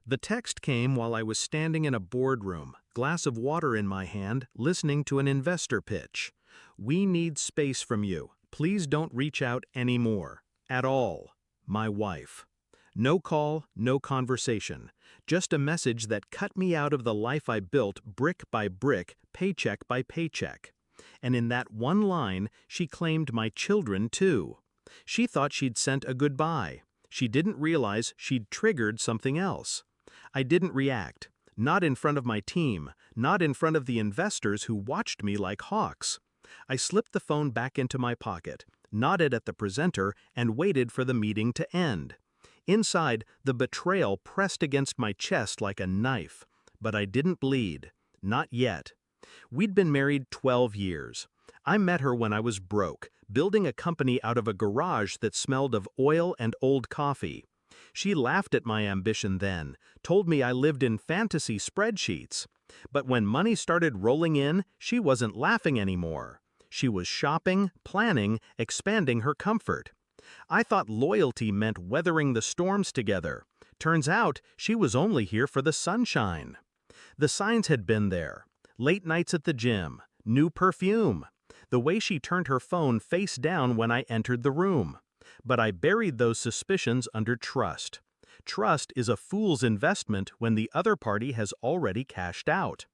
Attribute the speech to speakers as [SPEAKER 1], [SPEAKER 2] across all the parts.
[SPEAKER 1] The text came while I was standing in a boardroom, glass of water in my hand, listening to an investor pitch. "We need space from you. Please don't reach out anymore. At all. My wife." No call, no conversation. Just a message that cut me out of the life I built brick by brick, paycheck by paycheck. And in that one line, she claimed my children too. She thought she'd sent a goodbye. She didn't realize she'd triggered something else. I didn't react. Not in front of my team, not in front of the investors who watched me like hawks. I slipped the phone back into my pocket, nodded at the presenter, and waited for the meeting to end. Inside, the betrayal pressed against my chest like a knife. But I didn't bleed. Not yet. We'd been married 12 years. I met her when I was broke, building a company out of a garage that smelled of oil and old coffee. She laughed at my ambition then, told me I lived in fantasy spreadsheets. But when money started rolling in, she wasn't laughing anymore. She was shopping, planning, expanding her comfort. I thought loyalty meant weathering the storms together. Turns out she was only here for the sunshine. The signs had been there. Late nights at the gym, new perfume, the way she turned her phone face down when I entered the room. But I buried those suspicions under trust. Trust is a fool's investment when the other party has already cashed out.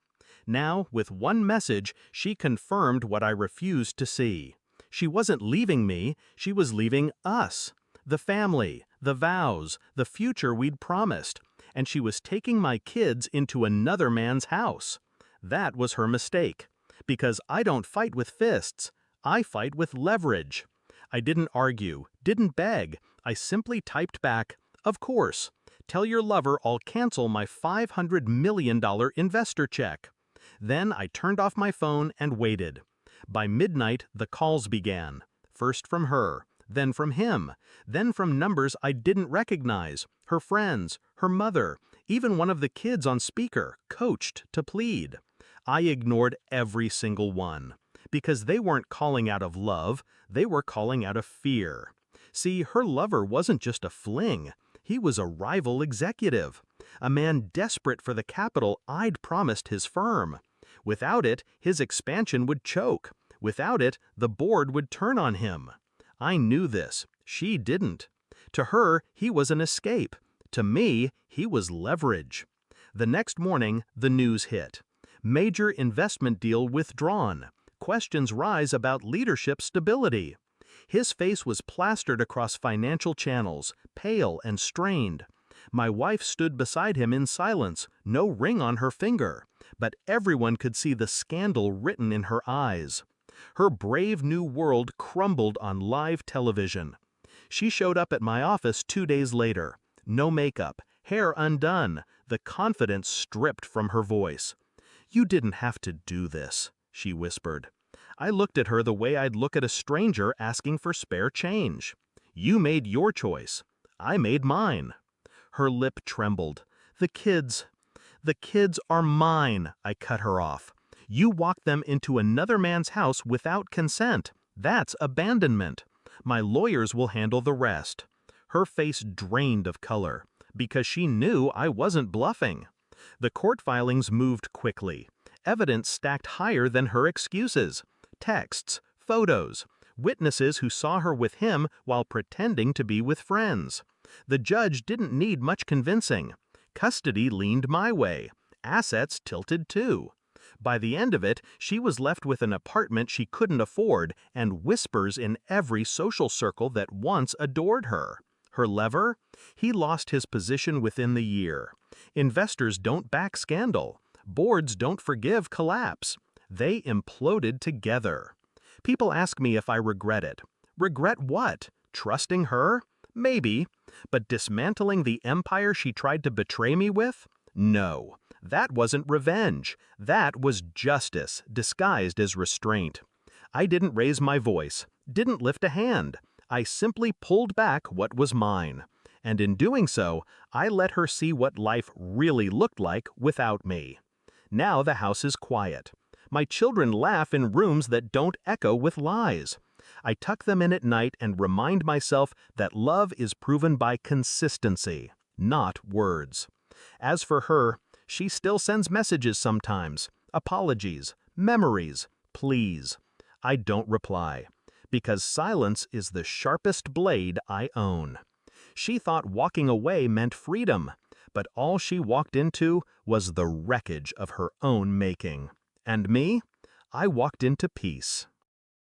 [SPEAKER 1] Now, with one message, she confirmed what I refused to see. She wasn't leaving me, she was leaving us. The family, the vows, the future we'd promised. And she was taking my kids into another man's house. That was her mistake. Because I don't fight with fists, I fight with leverage. I didn't argue, didn't beg. I simply typed back, "Of course. Tell your lover I'll cancel my $500 million investor check." Then I turned off my phone and waited. By midnight, the calls began. First from her, then from him, then from numbers I didn't recognize, her friends, her mother, even one of the kids on speaker, coached to plead. I ignored every single one. Because they weren't calling out of love, they were calling out of fear. See, her lover wasn't just a fling. He was a rival executive. A man desperate for the capital I'd promised his firm. Without it, his expansion would choke. Without it, the board would turn on him. I knew this. She didn't. To her, he was an escape. To me, he was leverage. The next morning, the news hit. Major investment deal withdrawn. Questions rise about leadership stability. His face was plastered across financial channels, pale and strained. My wife stood beside him in silence, no ring on her finger, but everyone could see the scandal written in her eyes. Her brave new world crumbled on live television. She showed up at my office 2 days later. No makeup, hair undone, the confidence stripped from her voice. "You didn't have to do this," she whispered. I looked at her the way I'd look at a stranger asking for spare change. "You made your choice. I made mine." Her lip trembled. The kids are mine," I cut her off. "You walked them into another man's house without consent. That's abandonment. My lawyers will handle the rest." Her face drained of color, because she knew I wasn't bluffing. The court filings moved quickly. Evidence stacked higher than her excuses. Texts, photos, witnesses who saw her with him while pretending to be with friends. The judge didn't need much convincing. Custody leaned my way. Assets tilted too. By the end of it, she was left with an apartment she couldn't afford and whispers in every social circle that once adored her. Her lever? He lost his position within the year. Investors don't back scandal. Boards don't forgive collapse. They imploded together. People ask me if I regret it. Regret what? Trusting her? Maybe. But dismantling the empire she tried to betray me with? No. That wasn't revenge. That was justice, disguised as restraint. I didn't raise my voice, didn't lift a hand. I simply pulled back what was mine. And in doing so, I let her see what life really looked like without me. Now the house is quiet. My children laugh in rooms that don't echo with lies. I tuck them in at night and remind myself that love is proven by consistency, not words. As for her, she still sends messages sometimes, apologies, memories, please. I don't reply, because silence is the sharpest blade I own. She thought walking away meant freedom, but all she walked into was the wreckage of her own making. And me? I walked into peace.